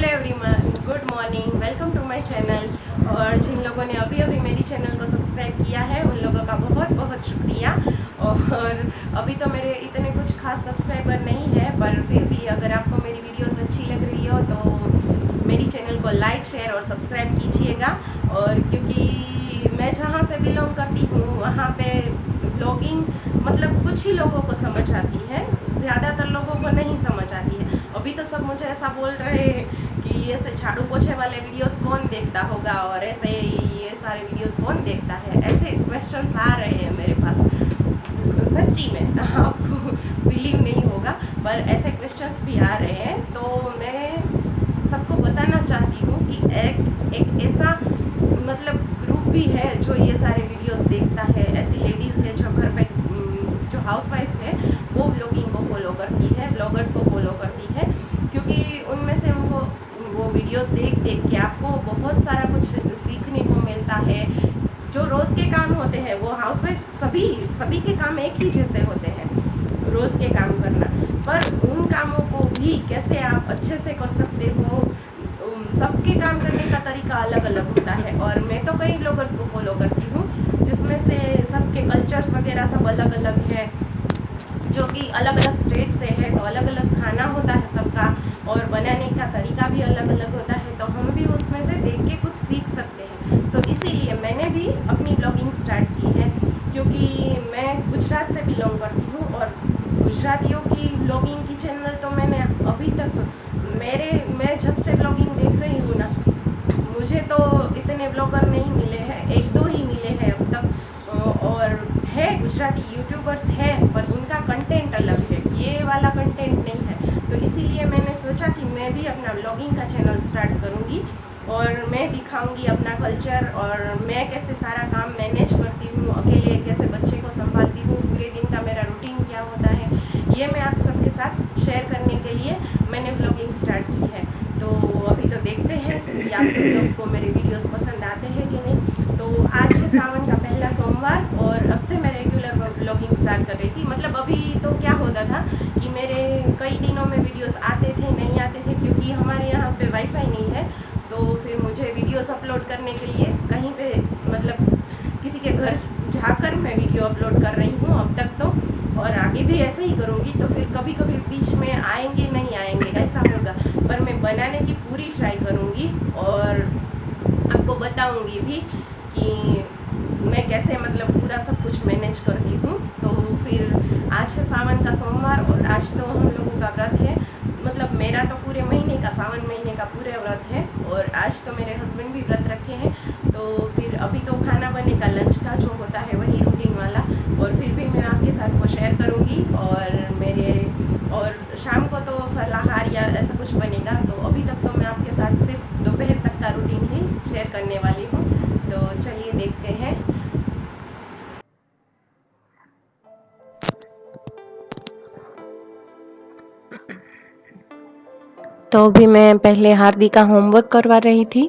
Everyone, good morning, welcome to my channel. और जिन लोगों ने अभी अभी मेरी चैनल को सब्सक्राइब किया है उन लोगों का बहुत बहुत शुक्रिया। और अभी तो मेरे इतने कुछ खास सब्सक्राइबर नहीं है, पर फिर भी अगर आपको मेरी वीडियोस अच्छी लग रही हो तो मेरी चैनल को लाइक, शेयर और सब्सक्राइब कीजिएगा। और क्योंकि मैं जहाँ से बिलोंग करती हूँ वहाँ पे ब्लॉगिंग मतलब कुछ ही लोगों को समझ आती है, ज़्यादातर लोगों को नहीं समझ आती है। अभी तो सब मुझे ऐसा बोल रहे हैं कि ऐसे झाड़ू पोछे वाले वीडियोस कौन देखता होगा और ऐसे ये सारे वीडियोस कौन देखता है, ऐसे क्वेश्चंस आ रहे हैं मेरे पास। सच्ची में आपको बिलीव नहीं होगा, पर ऐसे क्वेश्चंस भी आ रहे हैं। तो मैं सबको बताना चाहती हूँ कि एक ऐसा मतलब ग्रुप भी है जो ये सारे वीडियोस देखता है। ऐसी लेडीज़ है जो घर पे जो हाउसवाइफ्स है वो ब्लॉगिंग को फॉलो करती है, ब्लॉगर्स को फॉलो करती है, क्योंकि उनमें से उनको वो वीडियोस देख देख के आपको बहुत सारा कुछ सीखने को मिलता है। जो रोज़ के काम होते हैं वो हाउसवाइफ सभी के काम एक ही जैसे होते हैं, रोज़ के काम करना, पर उन कामों को भी कैसे आप अच्छे से कर सकते हो। सबके काम करने का तरीका अलग अलग होता है। और मैं तो कई ब्लॉगर्स को फॉलो करती हूँ जिसमें से सबके कल्चर्स वगैरह सब अलग अलग है, जो कि अलग अलग स्टेट से है, तो अलग अलग खाना होता है सबका और बनाने का तरीका भी अलग अलग होता है। तो हम भी उसमें से देख के कुछ सीख सकते हैं। तो इसीलिए मैंने भी अपनी ब्लॉगिंग स्टार्ट की है, क्योंकि मैं गुजरात से बिलोंग करती हूँ और गुजरातियों की ब्लॉगिंग की चैनल तो मैंने अभी तक मैं जब से ब्लॉगिंग देख रही हूँ ना, मुझे तो इतने ब्लॉगर नहीं मिले हैं, एक दो ही मिले हैं अब तक। और है गुजराती यूट्यूबर्स है, पर उनका कंटेंट अलग है, ये वाला कंटेंट नहीं है। तो इसीलिए मैंने सोचा कि मैं भी अपना ब्लॉगिंग का चैनल स्टार्ट करूँगी और मैं दिखाऊंगी अपना कल्चर और मैं कैसे सारा काम मैनेज करती हूँ, अकेले कैसे बच्चे को संभालती हूँ, पूरे दिन का मेरा रूटीन क्या होता है, ये मैं आप सबके साथ शेयर करने के लिए मैंने ब्लॉगिंग स्टार्ट की है। तो अभी तो देखते हैं कि आप सब लोग को मेरे वीडियोस पसंद आते हैं कि नहीं। तो आज है सावन का पहला सोमवार और अब से मैं रेगुलर ब्लॉगिंग स्टार्ट कर रही थी। मतलब अभी तो क्या होता था कि मेरे कई दिनों में वीडियोस आते थे, नहीं आते थे, क्योंकि हमारे यहाँ पे वाईफाई नहीं है। तो फिर मुझे वीडियोस अपलोड करने के लिए कहीं पे मतलब किसी के घर जाकर मैं वीडियो अपलोड कर रही हूँ अब तक तो, और आगे भी ऐसे ही करूँगी। तो फिर कभी कभी बीच में आएंगे नहीं आएंगे ऐसा होगा, पर मैं बनाने की पूरी ट्राई करूँगी और आपको बताऊँगी भी कि मैं कैसे मतलब पूरा सब कुछ मैनेज करती हूँ। तो फिर आज है सावन का सोमवार और आज तो हम लोगों का व्रत है, मतलब मेरा तो पूरे महीने का, सावन महीने का पूरे व्रत है और आज तो मेरे हस्बैंड भी व्रत रखे हैं। तो फिर अभी तो खाना बनेगा लंच का जो होता है वही रूटीन वाला, और फिर भी मैं आपके साथ वो शेयर करूँगी। और शाम को तो फलाहार या ऐसा कुछ बनेगा। तो अभी तक तो मैं आपके साथ सिर्फ दोपहर तक का रूटीन ही शेयर करने वाली हूँ। तो चलिए देखते हैं। तो अभी मैं पहले हार्दिक का होमवर्क करवा रही थी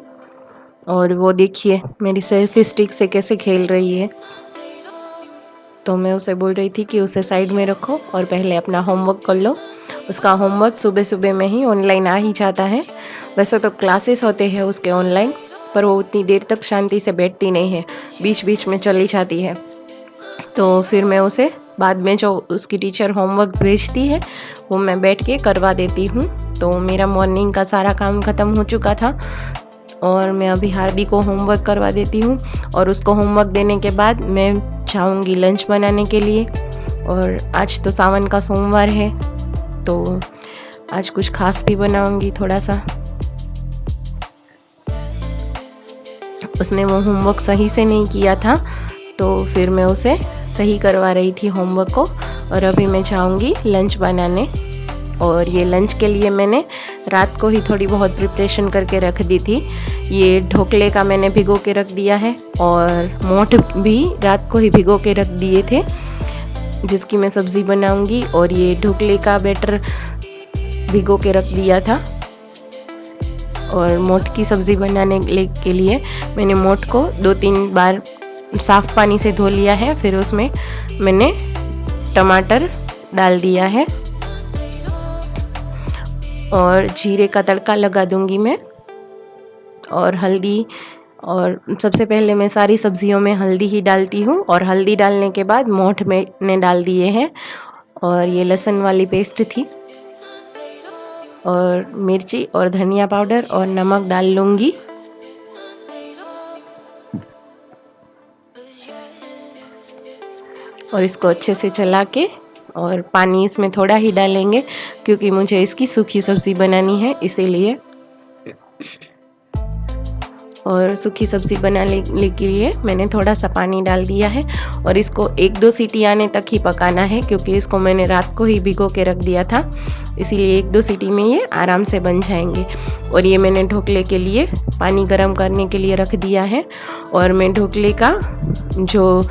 और वो देखिए मेरी सेल्फी स्टिक से कैसे खेल रही है। तो मैं उसे बोल रही थी कि उसे साइड में रखो और पहले अपना होमवर्क कर लो। उसका होमवर्क सुबह सुबह में ही ऑनलाइन आ ही जाता है। वैसे तो क्लासेस होते हैं उसके ऑनलाइन, पर वो उतनी देर तक शांति से बैठती नहीं है, बीच बीच में चली जाती है। तो फिर मैं उसे बाद में जो उसकी टीचर होमवर्क भेजती है वो मैं बैठ के करवा देती हूँ। तो मेरा मॉर्निंग का सारा काम ख़त्म हो चुका था और मैं अभी हार्दिक को होमवर्क करवा देती हूँ और उसको होमवर्क देने के बाद मैं जाऊँगी लंच बनाने के लिए। और आज तो सावन का सोमवार है तो आज कुछ खास भी बनाऊँगी थोड़ा सा। उसने वो होमवर्क सही से नहीं किया था तो फिर मैं उसे सही करवा रही थी होमवर्क को। और अभी मैं जाऊँगी लंच बनाने। और ये लंच के लिए मैंने रात को ही थोड़ी बहुत प्रिपरेशन करके रख दी थी। ये ढोकले का मैंने भिगो के रख दिया है और मोठ भी रात को ही भिगो के रख दिए थे जिसकी मैं सब्ज़ी बनाऊंगी। और ये ढोकले का बैटर भिगो के रख दिया था। और मोठ की सब्ज़ी बनाने के लिए मैंने मोठ को 2-3 बार साफ़ पानी से धो लिया है, फिर उसमें मैंने टमाटर डाल दिया है और जीरे का तड़का लगा दूंगी मैं, और हल्दी। और सबसे पहले मैं सारी सब्जियों में हल्दी ही डालती हूँ, और हल्दी डालने के बाद मोठ मैंने डाल दिए हैं, और ये लहसुन वाली पेस्ट थी, और मिर्ची और धनिया पाउडर और नमक डाल लूँगी। और इसको अच्छे से चला के, और पानी इसमें थोड़ा ही डालेंगे क्योंकि मुझे इसकी सूखी सब्ज़ी बनानी है इसीलिए। और सूखी सब्ज़ी बनाने के लिए मैंने थोड़ा सा पानी डाल दिया है, और इसको 1-2 सीटी आने तक ही पकाना है क्योंकि इसको मैंने रात को ही भिगो के रख दिया था, इसीलिए 1-2 सीटी में ये आराम से बन जाएंगे। और ये मैंने ढोकले के लिए पानी गर्म करने के लिए रख दिया है, और मैं ढोकले का जो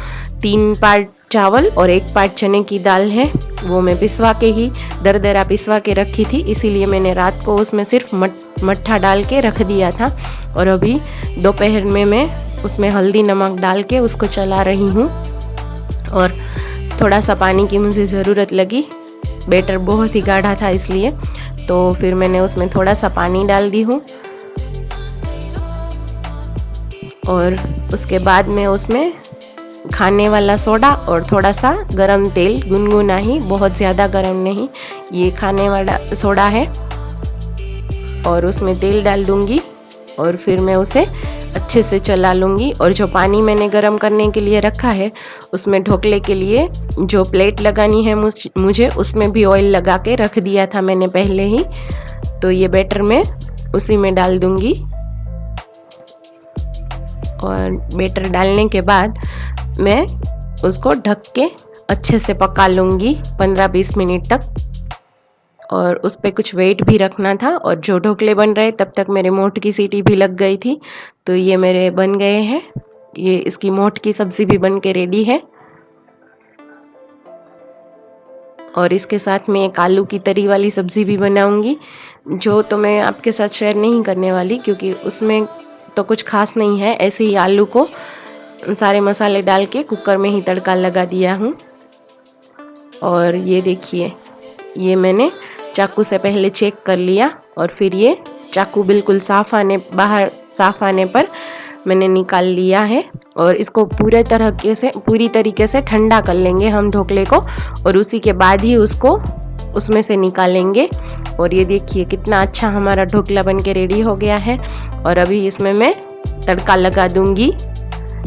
3 पार्ट चावल और 1 पार्ट चने की दाल है वो मैं पिसवा के ही दरदरा पिसवा के रखी थी, इसीलिए मैंने रात को उसमें सिर्फ मट्ठा डाल के रख दिया था। और अभी दोपहर में मैं उसमें हल्दी नमक डाल के उसको चला रही हूँ, और थोड़ा सा पानी की मुझे ज़रूरत लगी, बैटर बहुत ही गाढ़ा था इसलिए, तो फिर मैंने उसमें थोड़ा सा पानी डाल दी हूँ। और उसके बाद में उसमें खाने वाला सोडा और थोड़ा सा गरम तेल, गुनगुना ही, बहुत ज़्यादा गरम नहीं, ये खाने वाला सोडा है, और उसमें तेल डाल दूंगी, और फिर मैं उसे अच्छे से चला लूँगी। और जो पानी मैंने गरम करने के लिए रखा है उसमें ढोकले के लिए जो प्लेट लगानी है मुझे उसमें भी ऑयल लगा के रख दिया था मैंने पहले ही, तो ये बैटर मैं उसी में डाल दूंगी। और बैटर डालने के बाद मैं उसको ढक के अच्छे से पका लूँगी 15-20 मिनट तक, और उस पर कुछ वेट भी रखना था। और जो ढोकले बन रहे तब तक मेरे मोठ की सीटी भी लग गई थी, तो ये मेरे बन गए हैं। ये इसकी मोठ की सब्ज़ी भी बन के रेडी है, और इसके साथ में एक आलू की तरी वाली सब्ज़ी भी बनाऊंगी, जो तो मैं आपके साथ शेयर नहीं करने वाली क्योंकि उसमें तो कुछ खास नहीं है, ऐसे ही आलू को सारे मसाले डाल के कुकर में ही तड़का लगा दिया हूँ। और ये देखिए, ये मैंने चाकू से पहले चेक कर लिया, और फिर ये चाकू बिल्कुल बाहर साफ आने पर मैंने निकाल लिया है। और इसको पूरी तरीके से ठंडा कर लेंगे हम ढोकले को, और उसी के बाद ही उसको उसमें से निकालेंगे। और ये देखिए कितना अच्छा हमारा ढोकला बन के रेडी हो गया है। और अभी इसमें मैं तड़का लगा दूंगी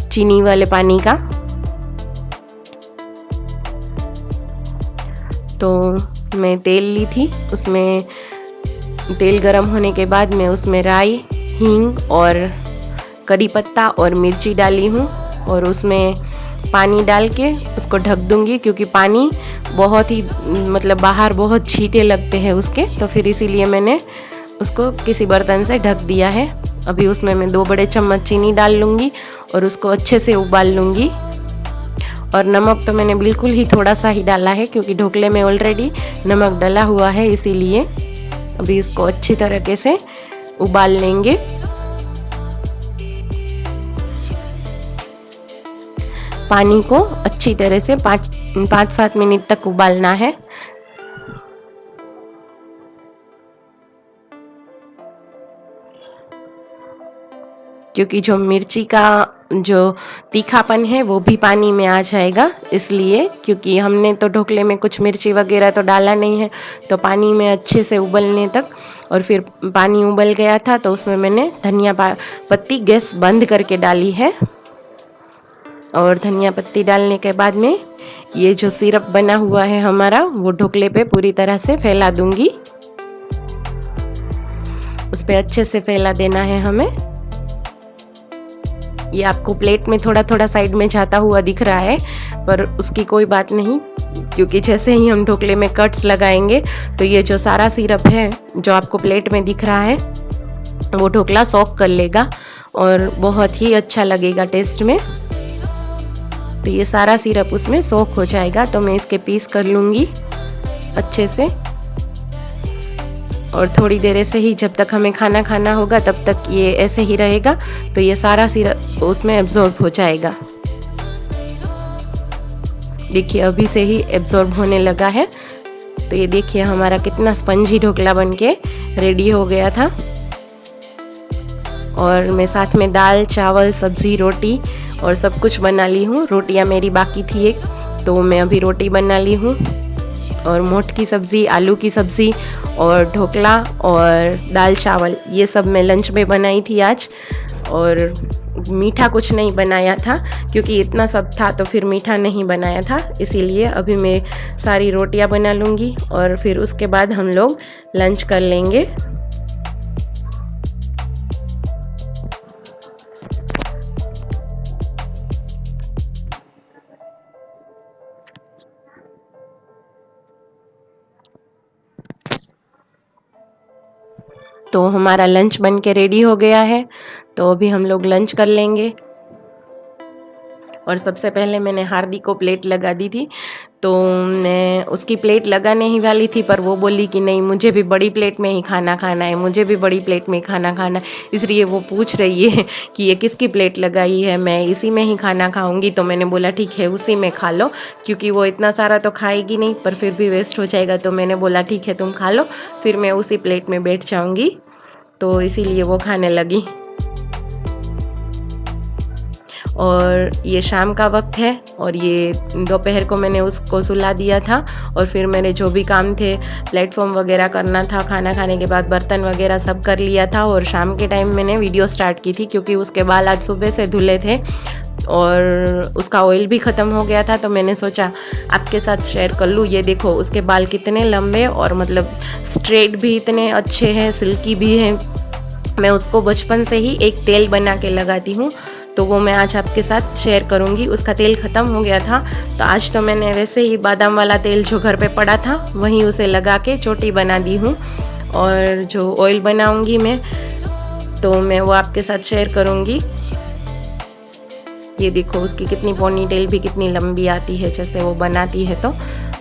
चीनी वाले पानी का। तो मैं तेल ली थी, उसमें तेल गरम होने के बाद मैं उसमें राई, हींग और करी पत्ता और मिर्ची डाली हूँ, और उसमें पानी डाल के उसको ढक दूंगी क्योंकि पानी बहुत ही बाहर बहुत छींटे लगते हैं उसके, तो फिर इसीलिए मैंने उसको किसी बर्तन से ढक दिया है। अभी उसमें मैं 2 बड़े चम्मच चीनी डाल लूँगी और उसको अच्छे से उबाल लूँगी। और नमक तो मैंने बिल्कुल ही थोड़ा सा ही डाला है क्योंकि ढोकले में ऑलरेडी नमक डला हुआ है, इसीलिए अभी इसको अच्छी तरीके से उबाल लेंगे। पानी को अच्छी तरह से 5-7 मिनट तक उबालना है। क्योंकि जो मिर्ची का जो तीखापन है वो भी पानी में आ जाएगा, इसलिए क्योंकि हमने तो ढोकले में कुछ मिर्ची वगैरह तो डाला नहीं है, तो पानी में अच्छे से उबलने तक। और फिर पानी उबल गया था तो उसमें मैंने धनिया पत्ती गैस बंद करके डाली है। और धनिया पत्ती डालने के बाद में ये जो सिरप बना हुआ है हमारा वो ढोकले पे पूरी तरह से फैला दूंगी। उस पे अच्छे से फैला देना है हमें। ये आपको प्लेट में थोड़ा थोड़ा साइड में जाता हुआ दिख रहा है, पर उसकी कोई बात नहीं, क्योंकि जैसे ही हम ढोकले में कट्स लगाएंगे तो ये जो सारा सिरप है जो आपको प्लेट में दिख रहा है वो ढोकला सॉक कर लेगा और बहुत ही अच्छा लगेगा टेस्ट में। तो ये सारा सिरप उसमें सोख हो जाएगा, तो मैं इसके पीस कर लूँगी अच्छे से। और थोड़ी देर ऐसे ही, जब तक हमें खाना खाना होगा तब तक ये ऐसे ही रहेगा, तो ये सारा सिरप उसमें एब्जॉर्ब हो जाएगा। देखिए अभी से ही एब्जॉर्ब होने लगा है। तो ये देखिए हमारा कितना स्पंजी ढोकला बनके रेडी हो गया था। और मैं साथ में दाल, चावल, सब्ज़ी, रोटी और सब कुछ बना ली हूँ। रोटियाँ मेरी बाकी थी एक, तो मैं अभी रोटी बना ली हूँ। और मोठ की सब्ज़ी, आलू की सब्ज़ी और ढोकला और दाल चावल, ये सब मैं लंच में बनाई थी आज। और मीठा कुछ नहीं बनाया था क्योंकि इतना सब था तो फिर मीठा नहीं बनाया था, इसीलिए अभी मैं सारी रोटियां बना लूँगी और फिर उसके बाद हम लोग लंच कर लेंगे। तो हमारा लंच बन के रेडी हो गया है, तो अभी हम लोग लंच कर लेंगे। और सबसे पहले मैंने हार्दिक को प्लेट लगा दी थी, तो मैं उसकी प्लेट लगाने ही वाली थी, पर वो बोली कि नहीं मुझे भी बड़ी प्लेट में ही खाना खाना है, मुझे भी बड़ी प्लेट में खाना खाना है। इसलिए वो पूछ रही है कि ये किसकी प्लेट लगाई है, मैं इसी में ही खाना खाऊंगी। तो मैंने बोला ठीक है उसी में खा लो, क्योंकि वो इतना सारा तो खाएगी नहीं पर फिर भी वेस्ट हो जाएगा। तो मैंने बोला ठीक है तुम खा लो, फिर मैं उसी प्लेट में बैठ जाऊँगी। तो इसीलिए वो खाने लगी। और ये शाम का वक्त है और ये दोपहर को मैंने उसको सुला दिया था। और फिर मेरे जो भी काम थे, प्लेटफॉर्म वगैरह करना था, खाना खाने के बाद बर्तन वगैरह सब कर लिया था। और शाम के टाइम मैंने वीडियो स्टार्ट की थी क्योंकि उसके बाल आज सुबह से धुले थे और उसका ऑयल भी ख़त्म हो गया था। तो मैंने सोचा आपके साथ शेयर कर लूँ। ये देखो उसके बाल कितने लंबे और मतलब स्ट्रेट भी इतने अच्छे हैं, सिल्की भी हैं। मैं उसको बचपन से ही एक तेल बना के लगाती हूँ, तो वो मैं आज आपके साथ शेयर करूँगी। उसका तेल ख़त्म हो गया था, तो आज तो मैंने वैसे ही बादाम वाला तेल जो घर पे पड़ा था वहीं उसे लगा के चोटी बना दी हूँ। और जो ऑयल बनाऊँगी मैं, तो मैं वो आपके साथ शेयर करूँगी। ये देखो उसकी कितनी पोनी टेल भी कितनी लंबी आती है जैसे वो बनाती है। तो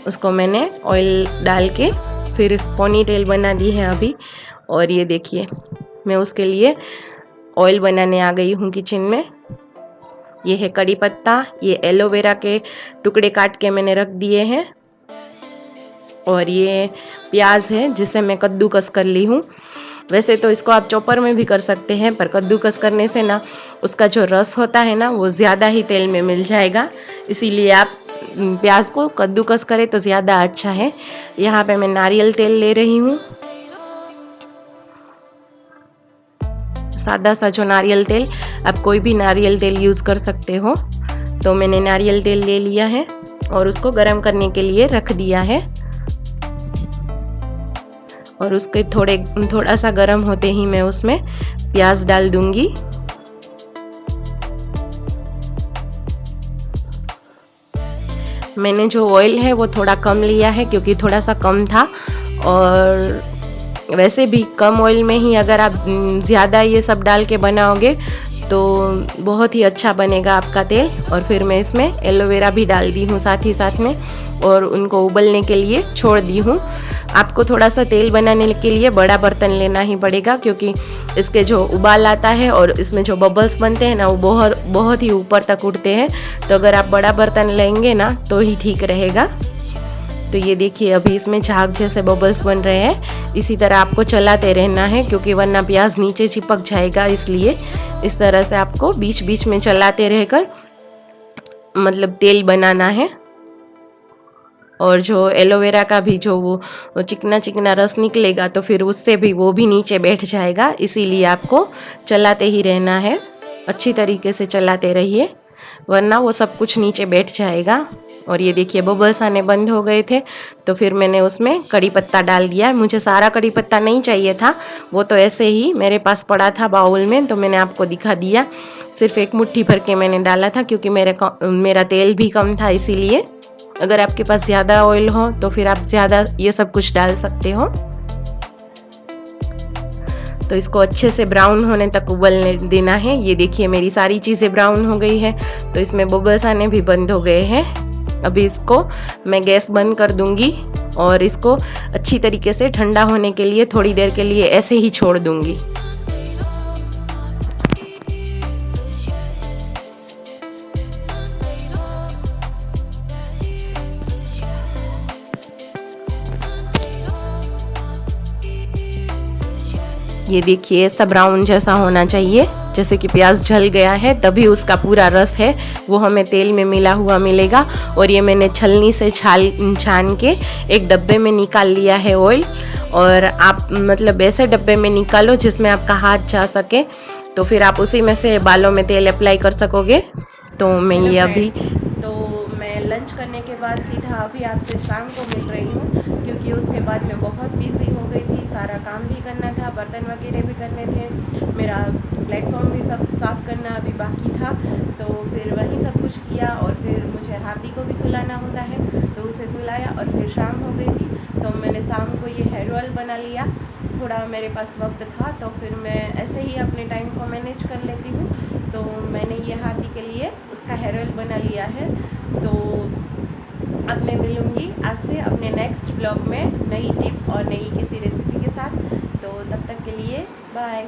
उसको मैंने ऑयल डाल के फिर पोनी टेल बना दी है अभी। और ये देखिए मैं उसके लिए ऑयल बनाने आ गई हूँ किचन में। ये है कड़ी पत्ता, ये एलोवेरा के टुकड़े काट के मैंने रख दिए हैं। और ये प्याज है जिसे मैं कद्दूकस कर ली हूँ। वैसे तो इसको आप चॉपर में भी कर सकते हैं, पर कद्दूकस करने से ना उसका जो रस होता है ना वो ज़्यादा ही तेल में मिल जाएगा, इसीलिए आप प्याज को कद्दूकस करें तो ज़्यादा अच्छा है। यहाँ पे मैं नारियल तेल ले रही हूँ, सादा सा जो नारियल तेल, आप कोई भी नारियल तेल यूज़ कर सकते हो। तो मैंने नारियल तेल ले लिया है और उसको गर्म करने के लिए रख दिया है। और उसके थोड़ा सा गर्म होते ही मैं उसमें प्याज डाल दूंगी। मैंने जो ऑयल है वो थोड़ा कम लिया है क्योंकि थोड़ा सा कम था। और वैसे भी कम ऑयल में ही अगर आप ज़्यादा ये सब डाल के बनाओगे तो बहुत ही अच्छा बनेगा आपका तेल। और फिर मैं इसमें एलोवेरा भी डाल दी हूँ साथ ही साथ में, और उनको उबलने के लिए छोड़ दी हूँ। आपको थोड़ा सा तेल बनाने के लिए बड़ा बर्तन लेना ही पड़ेगा क्योंकि इसके जो उबाल आता है और इसमें जो बबल्स बनते हैं ना वो बहुत बहुत ही ऊपर तक उठते हैं। तो अगर आप बड़ा बर्तन लेंगे ना तो ही ठीक रहेगा। तो ये देखिए अभी इसमें झाग जैसे बबल्स बन रहे हैं। इसी तरह आपको चलाते रहना है क्योंकि वरना प्याज नीचे चिपक जाएगा, इसलिए इस तरह से आपको बीच बीच में चलाते रहकर मतलब तेल बनाना है। और जो एलोवेरा का भी जो वो चिकना चिकना रस निकलेगा तो फिर उससे भी वो भी नीचे बैठ जाएगा, इसीलिए आपको चलाते ही रहना है। अच्छी तरीके से चलाते रहिए वरना वो सब कुछ नीचे बैठ जाएगा। और ये देखिए बबल्स आने बंद हो गए थे, तो फिर मैंने उसमें कड़ी पत्ता डाल दिया। मुझे सारा कड़ी पत्ता नहीं चाहिए था, वो तो ऐसे ही मेरे पास पड़ा था बाउल में, तो मैंने आपको दिखा दिया। सिर्फ एक मुट्ठी भर के मैंने डाला था क्योंकि मेरा तेल भी कम था, इसीलिए। अगर आपके पास ज़्यादा ऑयल हो तो फिर आप ज़्यादा ये सब कुछ डाल सकते हो। तो इसको अच्छे से ब्राउन होने तक उबलने देना है। ये देखिए मेरी सारी चीज़ें ब्राउन हो गई है, तो इसमें बबल्स आने भी बंद हो गए हैं। अभी इसको मैं गैस बंद कर दूंगी और इसको अच्छी तरीके से ठंडा होने के लिए थोड़ी देर के लिए ऐसे ही छोड़ दूंगी। ये देखिए ऐसा ब्राउन जैसा होना चाहिए, जैसे कि प्याज जल गया है, तभी उसका पूरा रस है वो हमें तेल में मिला हुआ मिलेगा। और ये मैंने छलनी से छान के एक डब्बे में निकाल लिया है ऑयल। और आप मतलब ऐसे डब्बे में निकालो जिसमें आपका हाथ जा सके, तो फिर आप उसी में से बालों में तेल अप्लाई कर सकोगे। तो मैं हेलो ये अभी फ्रेंड्स, तो मैं लंच करने के बाद सीधा अभी आपसे शाम को मिल रही हूँ, क्योंकि उसके बाद मैं बहुत बिज़ी हो गई थी। सारा काम भी करना था, बर्तन वगैरह भी करने थे, मेरा प्लेटफॉर्म भी सब साफ़ करना अभी बाकी था। तो फिर वही सब कुछ किया और फिर मुझे हाथी को भी सुलाना होता है, तो उसे सुलाया और फिर शाम हो गई थी। तो मैंने शाम को ये हेयर ऑयल बना लिया, थोड़ा मेरे पास वक्त था तो फिर मैं ऐसे ही अपने टाइम को मैनेज कर लेती हूँ। तो मैंने ये हाथी के लिए उसका हेयर ऑयल बना लिया है। तो अब मैं मिलूँगी आपसे अपने नेक्स्ट ब्लॉग में नई टिप और नई किसी रेसिपी के साथ। तो तब तक के लिए बाय।